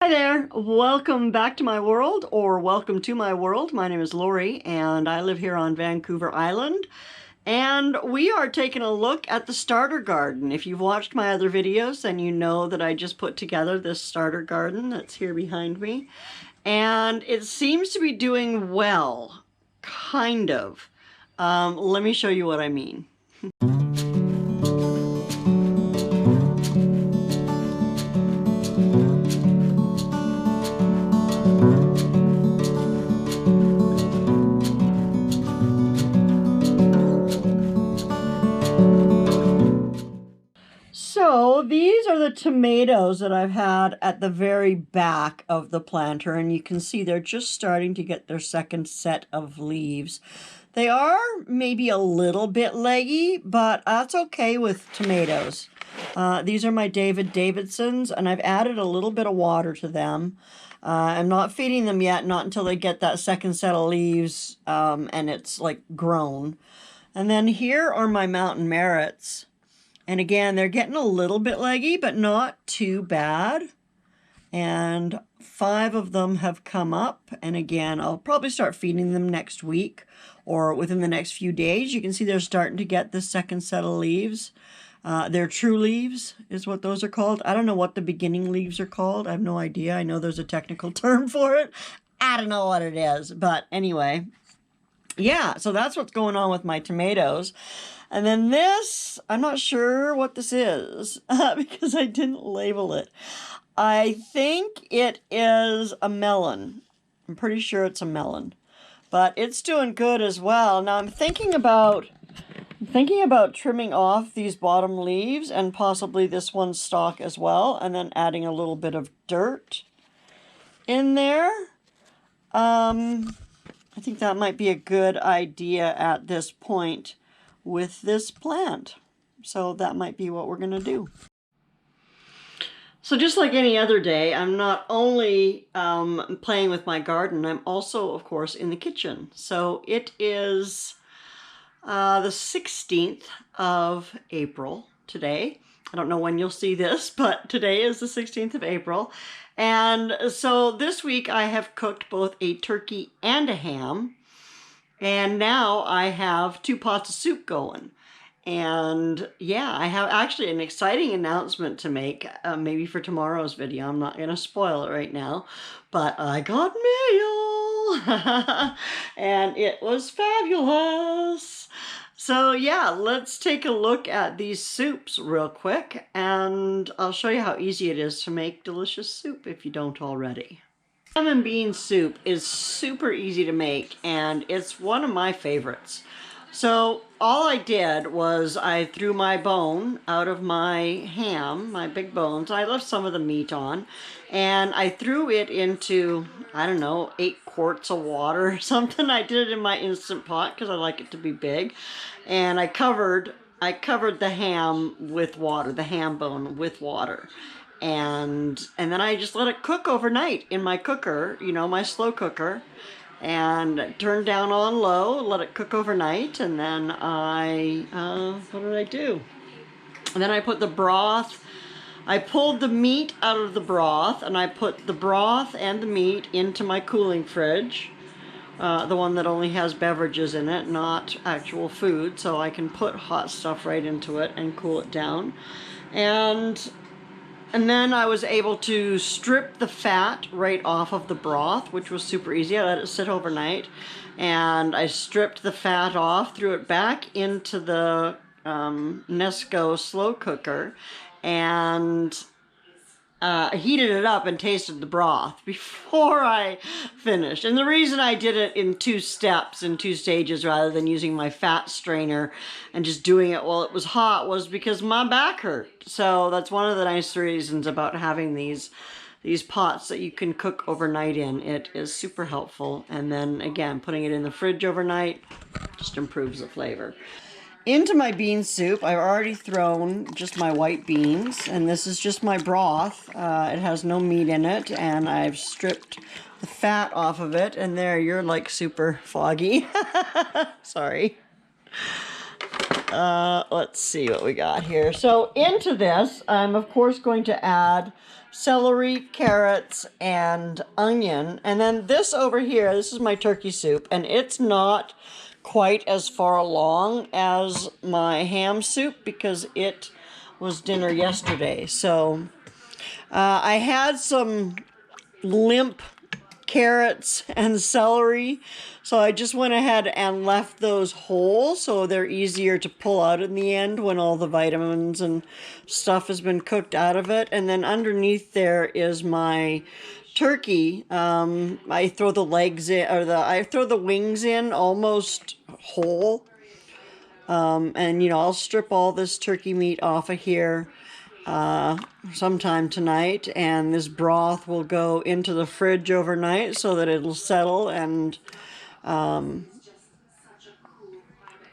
Hi there, welcome back to my world, or welcome to my world. My name is Lorrie and I live here on Vancouver Island, and we are taking a look at the starter garden. If you've watched my other videos, then you know that I just put together this starter garden that's here behind me, and it seems to be doing well, kind of. Let me show you what I mean. So these are the tomatoes that I've had at the very back of the planter, and you can see they're just starting to get their second set of leaves. They are maybe a little bit leggy, but that's okay with tomatoes. These are my David Davidsons, and I've added a little bit of water to them. I'm not feeding them yet, not until they get that second set of leaves and it's like grown. And then here are my Mountain Merits. And again, they're getting a little bit leggy, but not too bad. And 5 of them have come up. And again, I'll probably start feeding them next week or within the next few days. You can see they're starting to get the second set of leaves. They're true leaves is what those are called. I don't know what the beginning leaves are called. I have no idea. I know there's a technical term for it. I don't know what it is. But anyway, yeah, so that's what's going on with my tomatoes. And then this, I'm not sure what this is because I didn't label it. I think it is a melon. I'm pretty sure it's a melon, but it's doing good as well. Now I'm thinking about trimming off these bottom leaves and possibly this one stalk as well, and then adding a little bit of dirt in there. I think that might be a good idea at this point with this plant. So that might be what we're going to do. So just like any other day, I'm not only playing with my garden, I'm also, of course, in the kitchen. So it is the 16th of April today. I don't know when you'll see this, but today is the 16th of April. And so this week I have cooked both a turkey and a ham. And now I have 2 pots of soup going. And yeah, I have actually an exciting announcement to make, maybe for tomorrow's video. I'm not going to spoil it right now, but I got mail and it was fabulous. So yeah, let's take a look at these soups real quick, and I'll show you how easy it is to make delicious soup if you don't already. Ham and bean soup is super easy to make, and it's one of my favorites. So all I did was I threw my bone out of my ham, my big bones. I left some of the meat on, and I threw it into, I don't know, 8 quarts of water or something. I did it in my Instant Pot because I like it to be big, and I covered the ham with water, the ham bone with water. And then I just let it cook overnight in my cooker, you know, my slow cooker, and turned down on low, let it cook overnight. And then what did I do? And then I put the broth, I pulled the meat out of the broth, and I put the broth and the meat into my cooling fridge, the one that only has beverages in it, not actual food, so I can put hot stuff right into it and cool it down. And then I was able to strip the fat right off of the broth, which was super easy. I let it sit overnight, and I stripped the fat off, threw it back into the Nesco slow cooker, and heated it up and tasted the broth before I finished. And the reason I did it in 2 steps, in 2 stages, rather than using my fat strainer and just doing it while it was hot, was because my back hurt. So that's one of the nice reasons about having these pots that you can cook overnight in. It is super helpful. And then again, putting it in the fridge overnight just improves the flavor. Into my bean soup, I've already thrown just my white beans, and this is just my broth. It has no meat in it, and I've stripped the fat off of it, and there, you're like super foggy. Sorry. Let's see what we got here. So into this, I'm of course going to add celery, carrots, and onion. And then this over here, this is my turkey soup, and it's not quite as far along as my ham soup because it was dinner yesterday. So I had some limp carrots and celery, so I just went ahead and left those whole so they're easier to pull out in the end when all the vitamins and stuff has been cooked out of it. And then underneath there is my turkey. I throw the legs in, or I throw the wings in almost whole. And you know, I'll strip all this turkey meat off of here sometime tonight, and this broth will go into the fridge overnight so that it'll settle and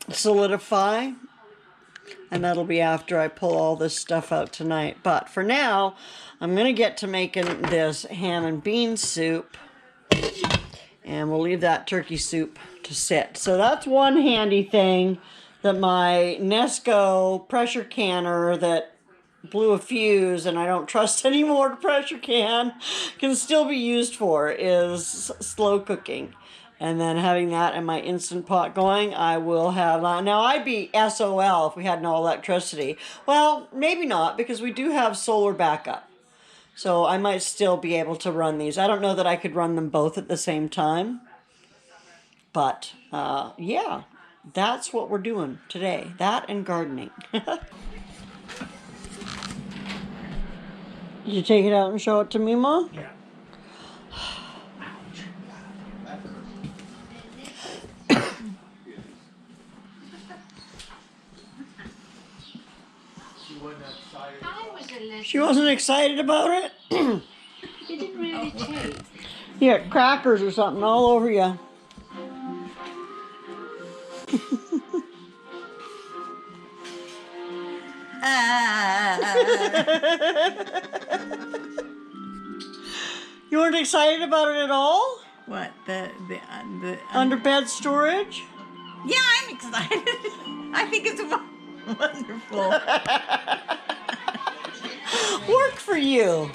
solidify, and that'll be after I pull all this stuff out tonight. But for now, I'm gonna get to making this ham and bean soup, and we'll leave that turkey soup to sit. So that's one handy thing that my Nesco pressure canner that blew a fuse and I don't trust anymore to pressure can still be used for is slow cooking. And then having that in my Instant Pot going, I will have now I'd be SOL if we had no electricity. Well, maybe not, because we do have solar backup. So I might still be able to run these. I don't know that I could run them both at the same time. But yeah, that's what we're doing today. That and gardening. Did you take it out and show it to me, Ma? Yeah. She wasn't excited about it? It didn't really taste. You got crackers or something all over you. You weren't excited about it at all? What, the Under bed storage? Yeah, I'm excited. I think it's wonderful. Work for you.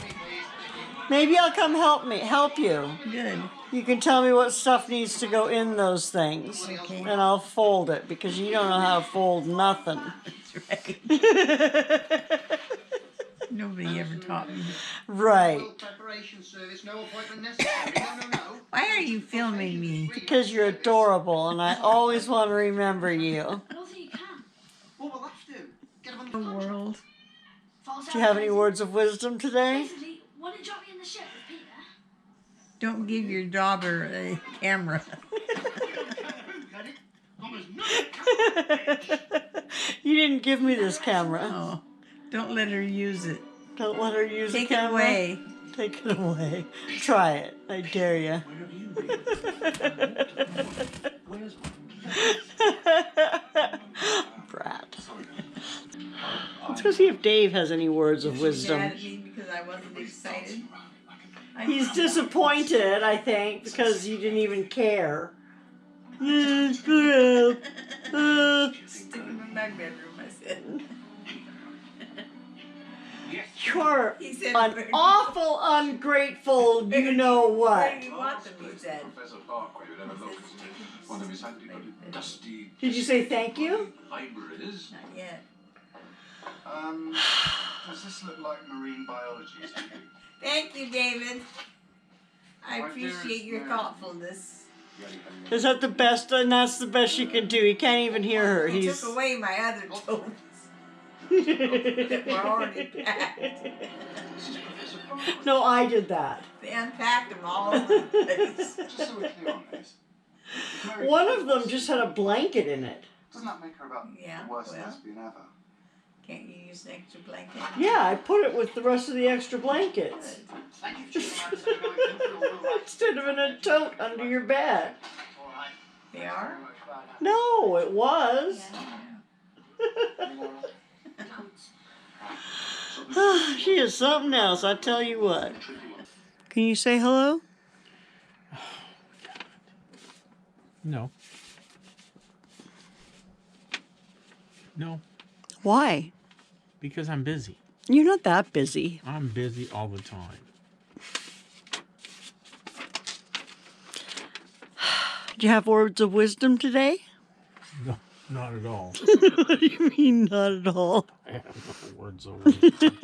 Maybe I'll come help you. Good. You can tell me what stuff needs to go in those things. Okay. And I'll fold it, because you don't know how to fold nothing. That's right. Nobody ever taught me. Right. Why are you filming me? Because you're adorable, and I always want to remember you. I don't think you can. Well, we'll have to. Get them on The world. Do you have any words of wisdom today? Basically, why don't you drop me in the ship with Peter? Don't give your daughter a camera. You didn't give me this camera. Oh, don't let her use it. Don't let her use Take the it camera. away. Take it away. Try it. I dare you. Brat. Let's go see if Dave has any words of She's wisdom. mad at me because I wasn't excited. He's disappointed, I think, because you didn't even care. Stick him in my bedroom, I said. You're He said, an awful ungrateful you know Where what. do you want them, he said. Professor Parkway would have a look at one of his dusty Did you say thank you? libraries. Not yet. Does this look like marine biology to you? Thank you, David. I appreciate your thoughtfulness. Is that the best? And that's the best you can do. He can't even hear her. He He's. took away my other toes that were already packed. No, I did that. They unpacked them all over the place. Just so we're clear on this. One of them just had a blanket in it. Doesn't that make her about Yeah, the worst well. lesbian ever? Can't you use an extra blanket? Yeah, I put it with the rest of the extra blankets. Thank you, Chief. Instead of in a tote under your bed. They are? No, it was. She is something else, I tell you what. Can you say hello? No. No, Why? because I'm busy. You're not that busy. I'm busy all the time. Do you have words of wisdom today? No, not at all. What do you mean, not at all? I have no words of wisdom.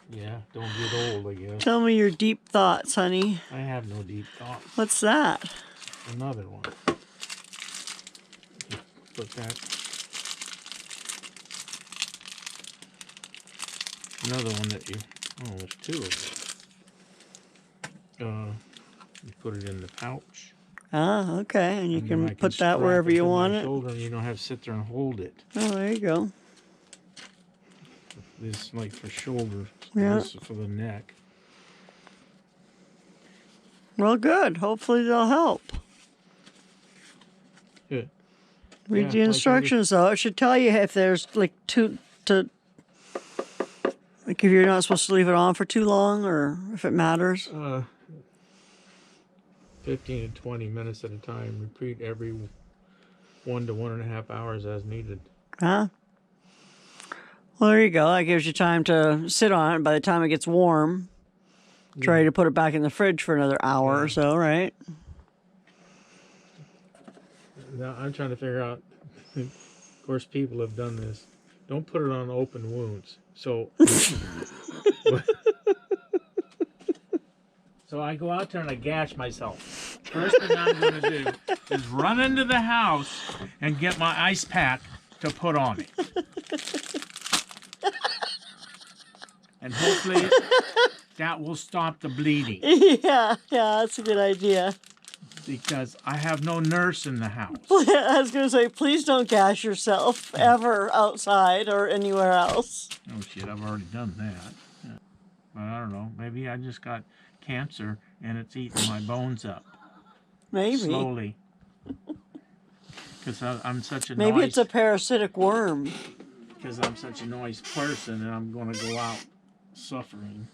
Yeah, don't get old, I guess. Tell me your deep thoughts, honey. I have no deep thoughts. What's that? Another one. Put that. Another one that you. Oh, there's two of them. You put it in the pouch. Ah, okay. And you And then I can put that strap wherever you to my want it. shoulder, and you don't have to sit there and hold it. Oh, there you go. This like for shoulder. Yeah. This is for the neck. Well, good. Hopefully they'll help. Good. Read Yeah, the instructions, though. It should tell you if there's like like if you're not supposed to leave it on for too long, or if it matters. 15 to 20 minutes at a time. Repeat every 1 to 1.5 hours as needed. Huh? Well, there you go. That gives you time to sit on it. By the time it gets warm, try to put it back in the fridge for another hour or so, right? Now I'm trying to figure out. Of course, people have done this. Don't put it on open wounds. So, so I go out there and I gash myself. First thing I'm going to do is run into the house and get my ice pack to put on it. And hopefully that will stop the bleeding. Yeah, that's a good idea. Because I have no nurse in the house. I was going to say, please don't gash yourself ever outside or anywhere else. Oh shit, I've already done that. Yeah. But I don't know. Maybe I just got cancer and it's eating my bones up. Maybe. Slowly. Because I'm such a Maybe nice... it's a parasitic worm. Because I'm such a nice person and I'm going to go out suffering.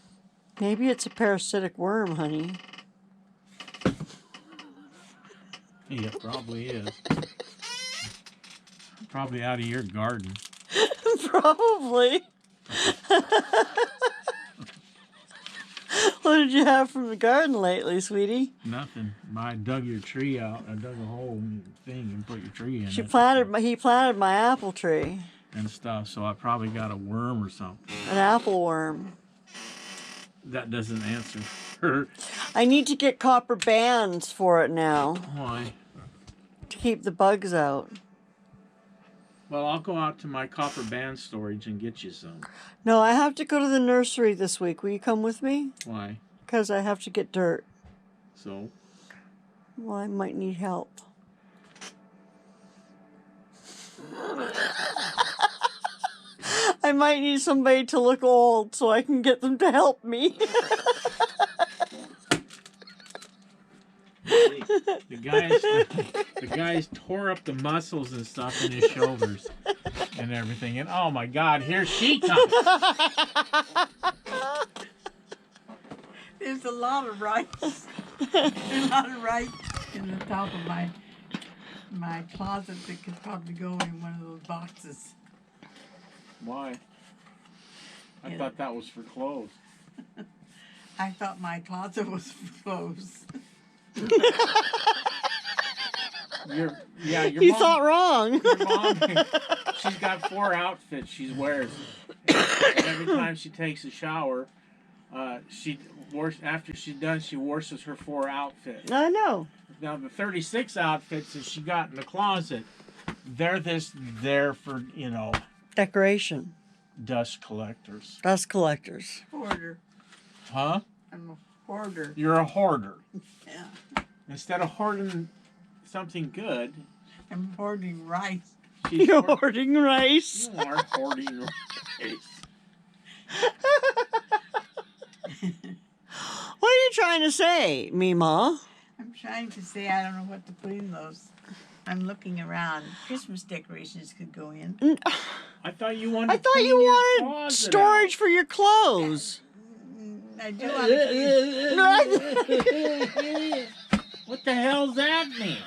Maybe it's a parasitic worm, honey. Yeah, it probably is. Probably out of your garden. Probably. What did you have from the garden lately, sweetie? Nothing. I dug your tree out. I dug a hole thing and put your tree in it. He planted my apple tree. And stuff, so I probably got a worm or something. An apple worm. That doesn't answer her. I need to get copper bands for it now Why? to keep the bugs out. Well, I'll go out to my copper band storage and get you some. No, I have to go to the nursery this week. Will you come with me? Why? Because I have to get dirt. So? Well, I might need help. I might need somebody to look old so I can get them to help me. The guys tore up the muscles and stuff in his shoulders and everything. And oh my God, here she comes. There's a lot of rice. There's a lot of rice in the top of my closet that could probably go in one of those boxes. Why? I thought that was for clothes. I thought my closet was for clothes. Your You mom, thought wrong. Your mom, she's got 4 outfits she wears. And every time she takes a shower, after she's done, she washes her 4 outfits. I know. Now the 36 outfits that she got in the closet, they're there for, Decoration. dust collectors. Dust collectors. Hoarder. Huh? I'm a hoarder. You're a hoarder. Yeah. Instead of hoarding something good, I'm hoarding rice. she's You're hoarding rice. You are hoarding rice. What are you trying to say, Mima? I'm trying to say I don't know what to put in those. I'm looking around. Christmas decorations could go in. I thought you wanted. I thought you wanted storage for your clothes. I do want to What the hell's that mean?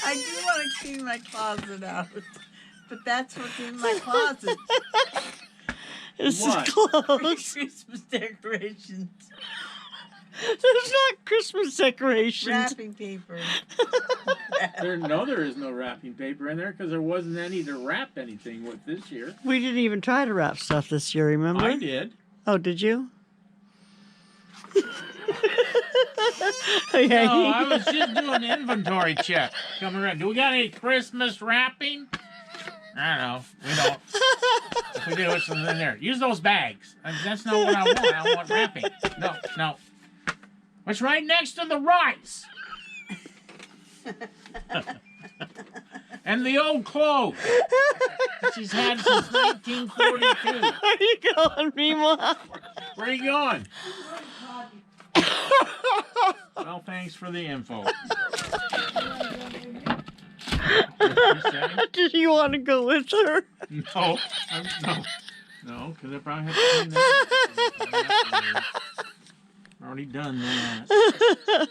I do want to clean my closet out. But that's what's in my closet. This What? is close. Christmas decorations. There's not Christmas decorations. Wrapping paper. There is no wrapping paper in there because there wasn't any to wrap anything with this year. We didn't even try to wrap stuff this year, remember? I did. Oh, did you? Yeah, No, I was just doing an inventory check. Coming around. Do we got any Christmas wrapping? I don't know. We don't. If we do, it's in there. Use those bags. That's not what I want. I want wrapping. No. What's right next to the rice? And the old clothes. She's had since 1942. Where are you going, Mima? Where are you going? Well, thanks for the info. Did you want to go with her? No, no, because I probably have to clean that. I've already done that.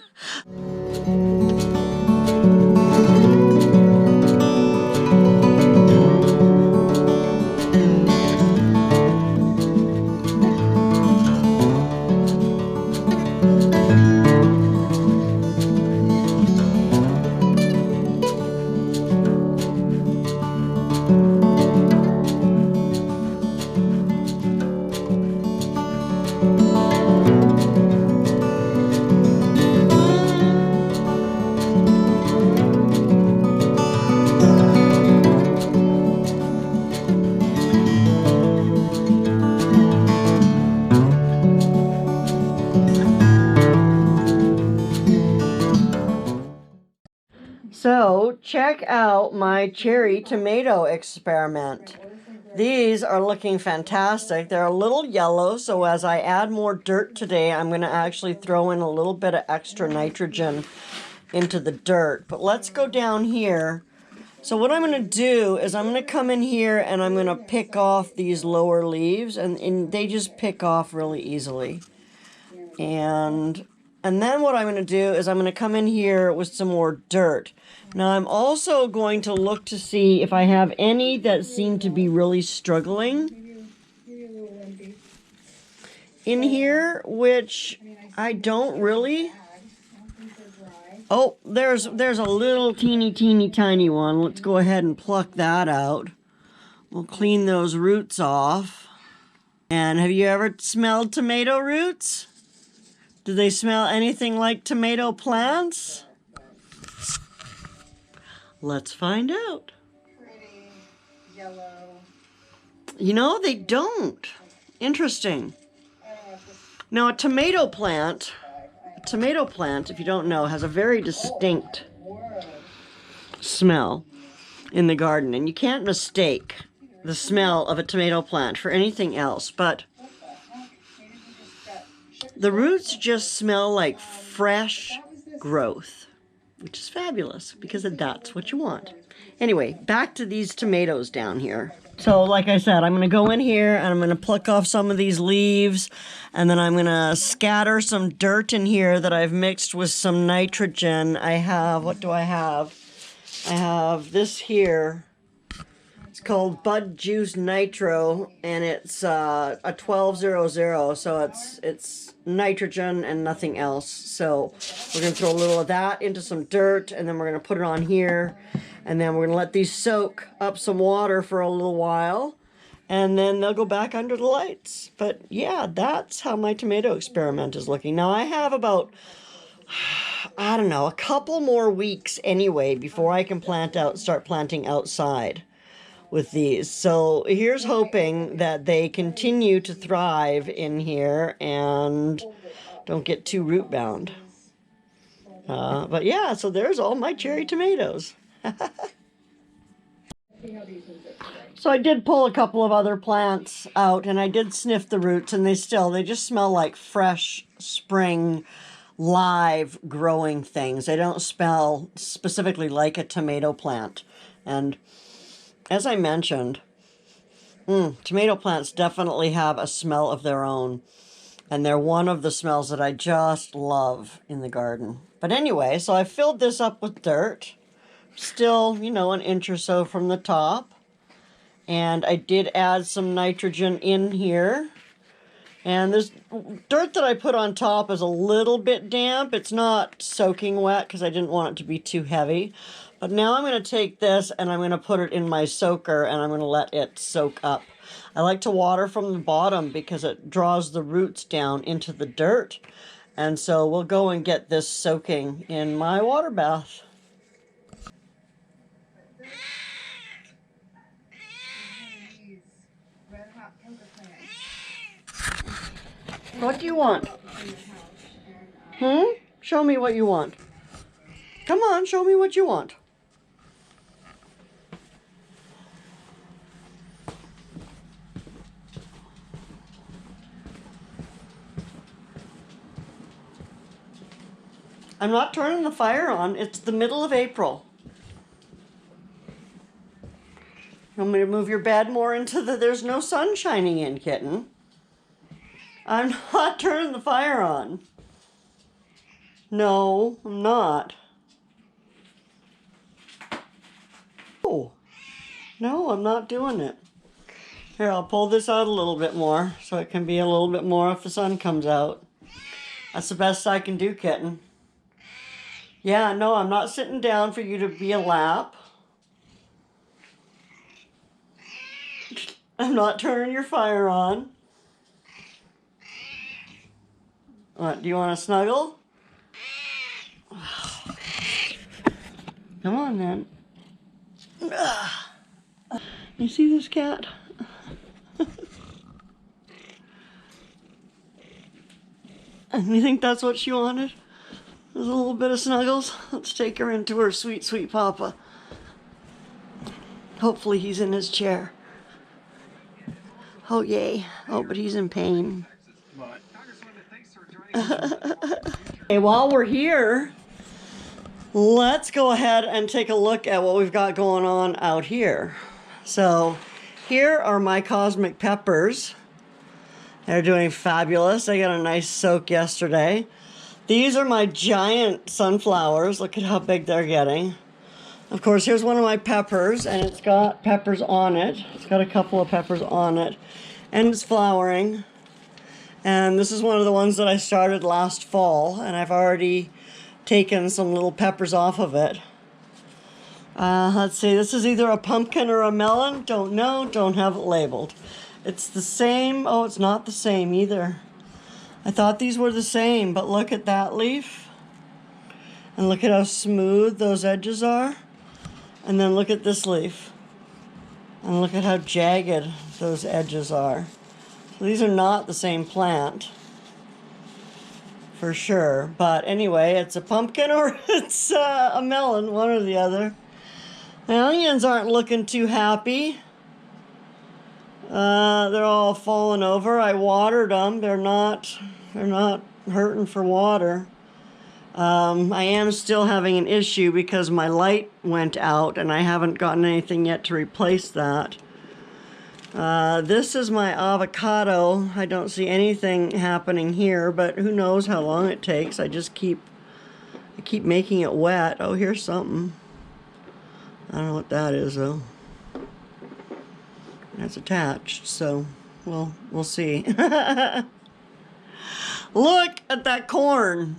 So, check out my cherry tomato experiment. These are looking fantastic. They're a little yellow, so as I add more dirt today, I'm going to actually throw in a little bit of extra nitrogen into the dirt. But let's go down here. So what I'm going to do is I'm going to come in here and I'm going to pick off these lower leaves, and they just pick off really easily. And then what I'm going to do is I'm going to come in here with some more dirt. Now I'm also going to look to see if I have any that seem to be really struggling in here, which I don't really. Oh, there's a little teeny tiny one. Let's go ahead and pluck that out. We'll clean those roots off. And have you ever smelled tomato roots? Do they smell anything like tomato plants? Let's find out. Pretty yellow. You know, they don't. Interesting. Now, a tomato plant, if you don't know, has a very distinct smell in the garden. And you can't mistake the smell of a tomato plant for anything else. But the roots just smell like fresh growth, which is fabulous because that's what you want. Anyway, back to these tomatoes down here. So like I said, I'm going to go in here and I'm going to pluck off some of these leaves, and then I'm going to scatter some dirt in here that I've mixed with some nitrogen. I have, what do I have? I have this here. It's called Bud Juice Nitro, and it's a 1200, so it's nitrogen and nothing else. So we're going to throw a little of that into some dirt, and then we're going to put it on here, and then we're going to let these soak up some water for a little while, and then they'll go back under the lights. But yeah, that's how my tomato experiment is looking. Now I have about, I don't know, a couple more weeks anyway before I can start planting outside with these. So here's hoping that they continue to thrive in here and don't get too root bound. But yeah, so there's all my cherry tomatoes. So I did pull a couple of other plants out, and I did sniff the roots, and they just smell like fresh spring live growing things. They don't smell specifically like a tomato plant. And as I mentioned, tomato plants definitely have a smell of their own. And they're one of the smells that I just love in the garden. But anyway, so I filled this up with dirt. Still, you know, an inch or so from the top. And I did add some nitrogen in here. And this dirt that I put on top is a little bit damp. It's not soaking wet because I didn't want it to be too heavy. But now I'm going to take this and I'm going to put it in my soaker and I'm going to let it soak up. I like to water from the bottom because it draws the roots down into the dirt. And so we'll go and get this soaking in my water bath. What do you want? Show me what you want. Come on, show me what you want. I'm not turning the fire on. It's the middle of April. You want me to move your bed more into there's no sun shining in, kitten. I'm not turning the fire on. No, I'm not. Oh, no, I'm not doing it. Here, I'll pull this out a little bit more so it can be a little bit more if the sun comes out. That's the best I can do, kitten. Yeah, no, I'm not sitting down for you to be a lap. I'm not turning your fire on. What, do you want to snuggle? Come on, then. You see this cat? And you think that's what she wanted? There's a little bit of snuggles. Let's take her into her sweet, sweet papa. Hopefully he's in his chair. Oh, yay. Oh, but he's in pain. Okay, while we're here, let's go ahead and take a look at what we've got going on out here. So here are my cosmic peppers. They're doing fabulous. I got a nice soak yesterday. These are my giant sunflowers. Look at how big they're getting. Of course, here's one of my peppers, and it's got peppers on it. It's got a couple of peppers on it, and it's flowering. And this is one of the ones that I started last fall, and I've already taken some little peppers off of it. Let's see, this is either a pumpkin or a melon. Don't know, don't have it labeled. It's the same. Oh, it's not the same either. I thought these were the same, but look at that leaf. And look at how smooth those edges are. And then look at this leaf. And look at how jagged those edges are. So these are not the same plant, for sure. But anyway, it's a pumpkin or it's a melon, one or the other. The onions aren't looking too happy. They're all falling over. I watered them. They're not hurting for water. I am still having an issue because my light went out and I haven't gotten anything yet to replace that. This is my avocado. I don't see anything happening here, but who knows how long it takes. I keep making it wet. Oh, here's something. I don't know what that is though. It's attached, so we'll see. Look at that corn.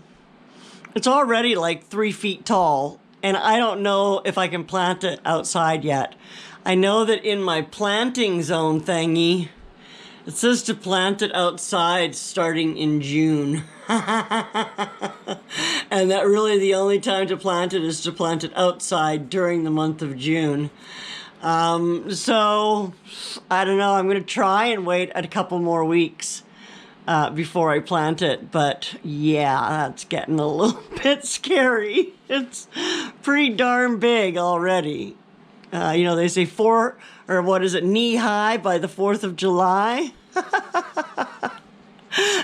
It's already like 3 feet tall, and I don't know if I can plant it outside yet. I know that in my planting zone thingy, it says to plant it outside starting in June. And that really the only time to plant it is to plant it outside during the month of June. So I don't know, I'm going to try and wait a couple more weeks before I plant it, but yeah, that's getting a little bit scary. It's pretty darn big already. You know, they say knee high by the 4th of July.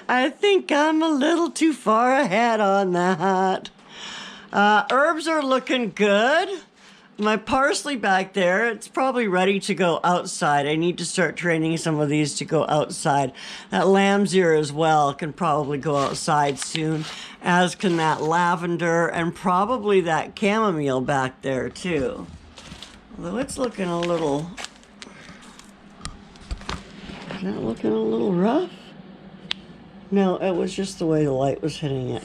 I think I'm a little too far ahead on that. Herbs are looking good. My parsley back there, it's probably ready to go outside. I need to start training some of these to go outside. That lamb's ear as well can probably go outside soon, as can that lavender and probably that chamomile back there too. Although it's looking a little Is that looking a little rough? No, it was just the way the light was hitting it.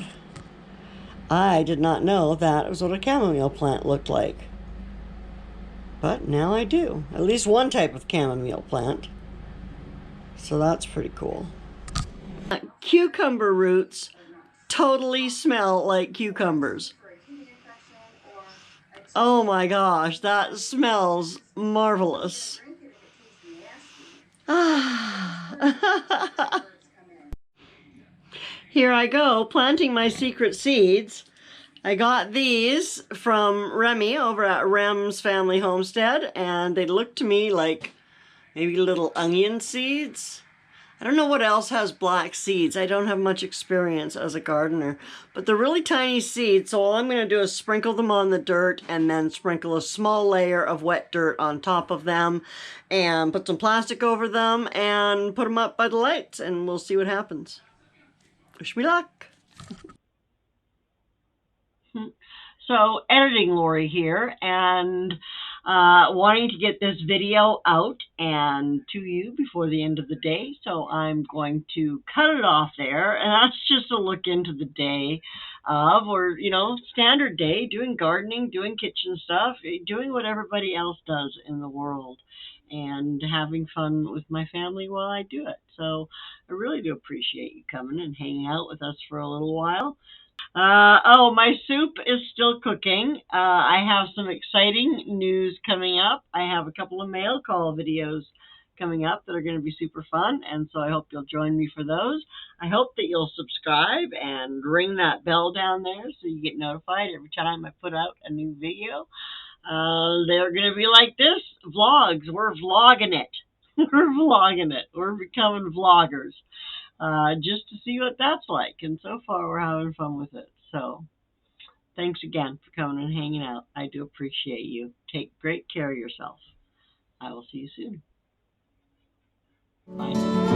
I did not know that was what a chamomile plant looked like. But now I do. At least one type of chamomile plant. So that's pretty cool. Cucumber roots totally smell like cucumbers. Oh my gosh, that smells marvelous. Ah. Here I go, planting my secret seeds. I got these from Remy over at Rem's Family Homestead, and they look to me like maybe little onion seeds. I don't know what else has black seeds. I don't have much experience as a gardener, but they're really tiny seeds, so all I'm going to do is sprinkle them on the dirt and then sprinkle a small layer of wet dirt on top of them and put some plastic over them and put them up by the lights, and we'll see what happens. Wish me luck. So, editing Lorrie here, and wanting to get this video out and to you before the end of the day, so I'm going to cut it off there, and that's just a look into the day of, or, you know, standard day, doing gardening, doing kitchen stuff, doing what everybody else does in the world, and having fun with my family while I do it. So I really do appreciate you coming and hanging out with us for a little while. Oh, my soup is still cooking. I have some exciting news coming up. I have a couple of mail call videos coming up that are going to be super fun, and so I hope you'll join me for those. I hope that you'll subscribe and ring that bell down there so you get notified every time I put out a new video. They're going to be like this, vlogs. We're vlogging it. We're vlogging it. We're becoming vloggers. Just to see what that's like. And so far, we're having fun with it. So, thanks again for coming and hanging out. I do appreciate you. Take great care of yourself. I will see you soon. Bye.